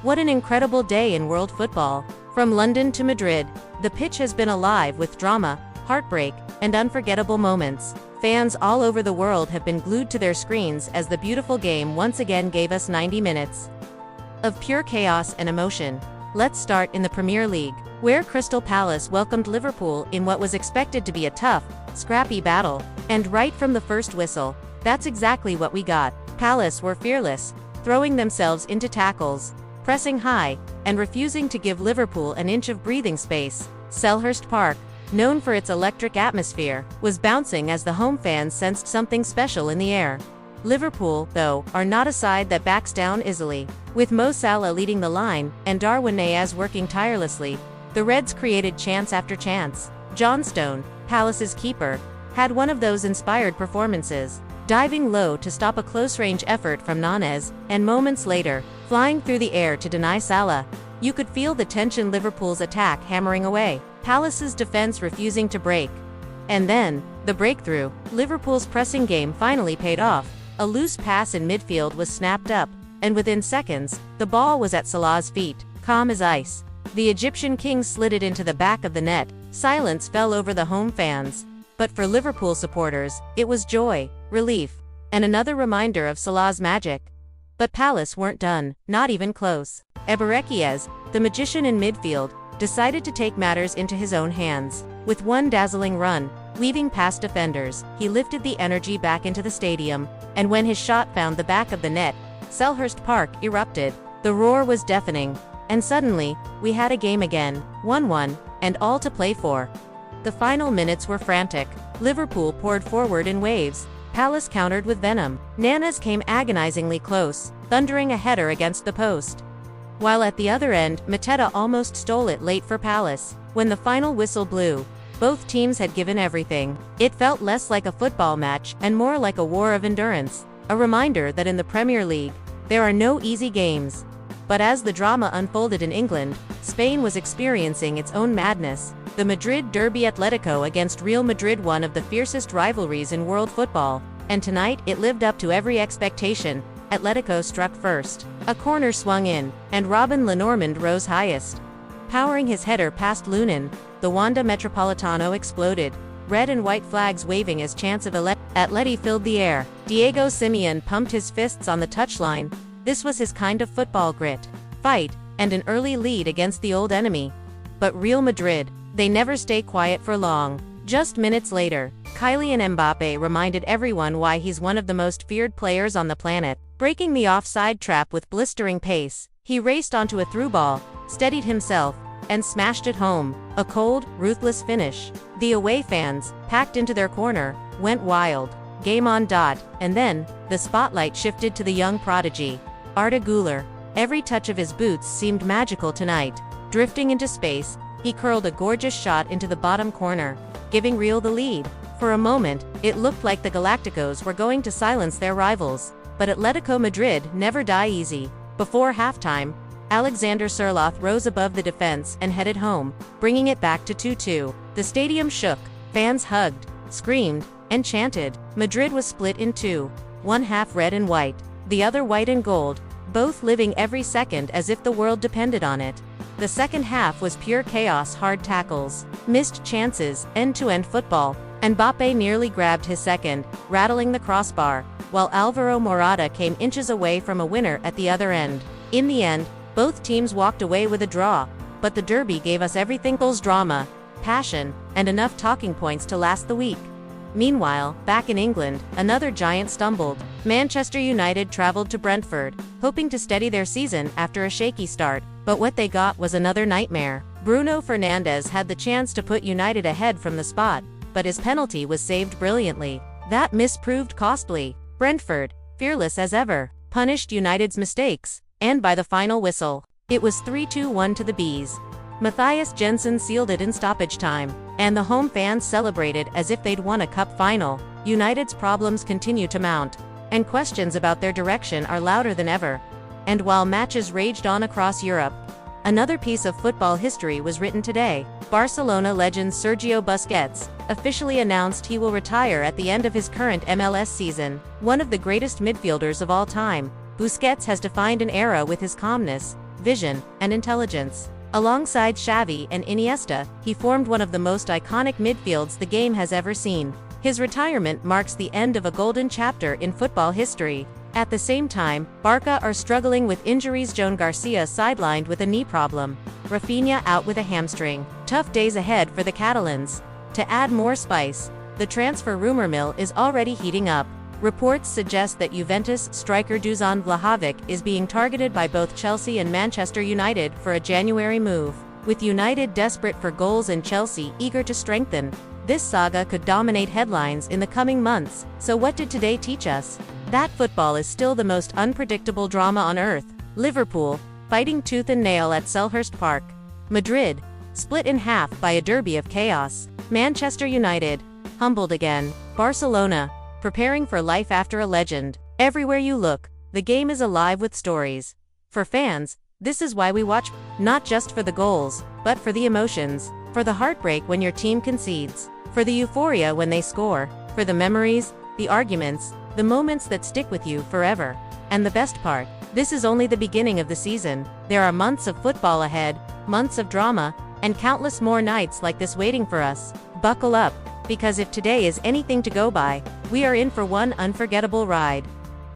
What an incredible day in world football. From London to Madrid, the pitch has been alive with drama, heartbreak, and unforgettable moments. Fans all over the world have been glued to their screens as the beautiful game once again gave us 90 minutes of pure chaos and emotion. Let's start in the Premier League, where Crystal Palace welcomed Liverpool in what was expected to be a tough, scrappy battle. And right from the first whistle, that's exactly what we got. Palace were fearless, throwing themselves into tackles, pressing high, and refusing to give Liverpool an inch of breathing space. Selhurst Park, known for its electric atmosphere, was bouncing as the home fans sensed something special in the air. Liverpool, though, are not a side that backs down easily. With Mo Salah leading the line, and Darwin Núñez working tirelessly, the Reds created chance after chance. John Stone, Palace's keeper, had one of those inspired performances, diving low to stop a close-range effort from Núñez, and moments later, flying through the air to deny Salah. You could feel the tension Liverpool's attack hammering away, Palace's defense refusing to break. And then, the breakthrough. Liverpool's pressing game finally paid off. A loose pass in midfield was snapped up, and within seconds, the ball was at Salah's feet, calm as ice. The Egyptian king slid it into the back of the net. Silence fell over the home fans. But for Liverpool supporters, it was joy, relief, and another reminder of Salah's magic. But Palace weren't done, not even close. Eberechiez, the magician in midfield, decided to take matters into his own hands. With one dazzling run, weaving past defenders, he lifted the energy back into the stadium, and when his shot found the back of the net, Selhurst Park erupted. The roar was deafening, and suddenly, we had a game again, 1-1, and all to play for. The final minutes were frantic. Liverpool poured forward in waves. Palace countered with venom. Núñez came agonizingly close, thundering a header against the post. While at the other end, Mateta almost stole it late for Palace. When the final whistle blew, both teams had given everything. It felt less like a football match and more like a war of endurance. A reminder that in the Premier League, there are no easy games. But as the drama unfolded in England, Spain was experiencing its own madness. The Madrid derby, Atlético against Real Madrid, one of the fiercest rivalries in world football. And tonight, it lived up to every expectation. Atlético struck first. A corner swung in, and Robin Lenormand rose highest. Powering his header past Lunin, the Wanda Metropolitano exploded. Red and white flags waving as chants of Atleti filled the air. Diego Simeone pumped his fists on the touchline. This was his kind of football: grit, fight, and an early lead against the old enemy. But Real Madrid, they never stay quiet for long. Just minutes later, Kylian Mbappé reminded everyone why he's one of the most feared players on the planet. Breaking the offside trap with blistering pace, he raced onto a through ball, steadied himself, and smashed it home. A cold, ruthless finish. The away fans, packed into their corner, went wild. Game on. And then, the spotlight shifted to the young prodigy, Arda Güler. Every touch of his boots seemed magical tonight. Drifting into space, he curled a gorgeous shot into the bottom corner, giving Real the lead. For a moment, it looked like the Galacticos were going to silence their rivals. But Atlético Madrid never die easy. Before halftime, Alexander Sørloth rose above the defense and headed home, bringing it back to 2-2. The stadium shook, fans hugged, screamed, and chanted. Madrid was split in two, one half red and white, the other white and gold, both living every second as if the world depended on it. The second half was pure chaos: hard tackles, missed chances, end-to-end football. Mbappé nearly grabbed his second, rattling the crossbar, while Alvaro Morata came inches away from a winner at the other end. In the end, both teams walked away with a draw, but the derby gave us everything: goals, drama, passion, and enough talking points to last the week. Meanwhile, back in England, another giant stumbled. Manchester United traveled to Brentford, hoping to steady their season after a shaky start, but what they got was another nightmare. Bruno Fernandes had the chance to put United ahead from the spot, but his penalty was saved brilliantly. That miss proved costly. Brentford, fearless as ever, punished United's mistakes, and by the final whistle, it was 3-1 to the Bees. Matthias Jensen sealed it in stoppage time, and the home fans celebrated as if they'd won a cup final. United's problems continue to mount, and questions about their direction are louder than ever. And while matches raged on across Europe, another piece of football history was written today. Barcelona legend Sergio Busquets officially announced he will retire at the end of his current MLS season. One of the greatest midfielders of all time, Busquets has defined an era with his calmness, vision, and intelligence. Alongside Xavi and Iniesta, he formed one of the most iconic midfields the game has ever seen. His retirement marks the end of a golden chapter in football history. At the same time, Barca are struggling with injuries. Joan Garcia sidelined with a knee problem. Rafinha out with a hamstring. Tough days ahead for the Catalans. To add more spice, the transfer rumor mill is already heating up. Reports suggest that Juventus striker Dusan Vlahović is being targeted by both Chelsea and Manchester United for a January move. With United desperate for goals and Chelsea eager to strengthen, this saga could dominate headlines in the coming months. So what did today teach us? That football is still the most unpredictable drama on earth. Liverpool, fighting tooth and nail at Selhurst Park. Madrid, split in half by a derby of chaos. Manchester United, humbled again. Barcelona, preparing for life after a legend. Everywhere you look, the game is alive with stories. For fans, this is why we watch, not just for the goals, but for the emotions, for the heartbreak when your team concedes, for the euphoria when they score, for the memories, the arguments, the moments that stick with you forever. And the best part, this is only the beginning of the season. There are months of football ahead, months of drama, and countless more nights like this waiting for us. Buckle up, because if today is anything to go by, we are in for one unforgettable ride.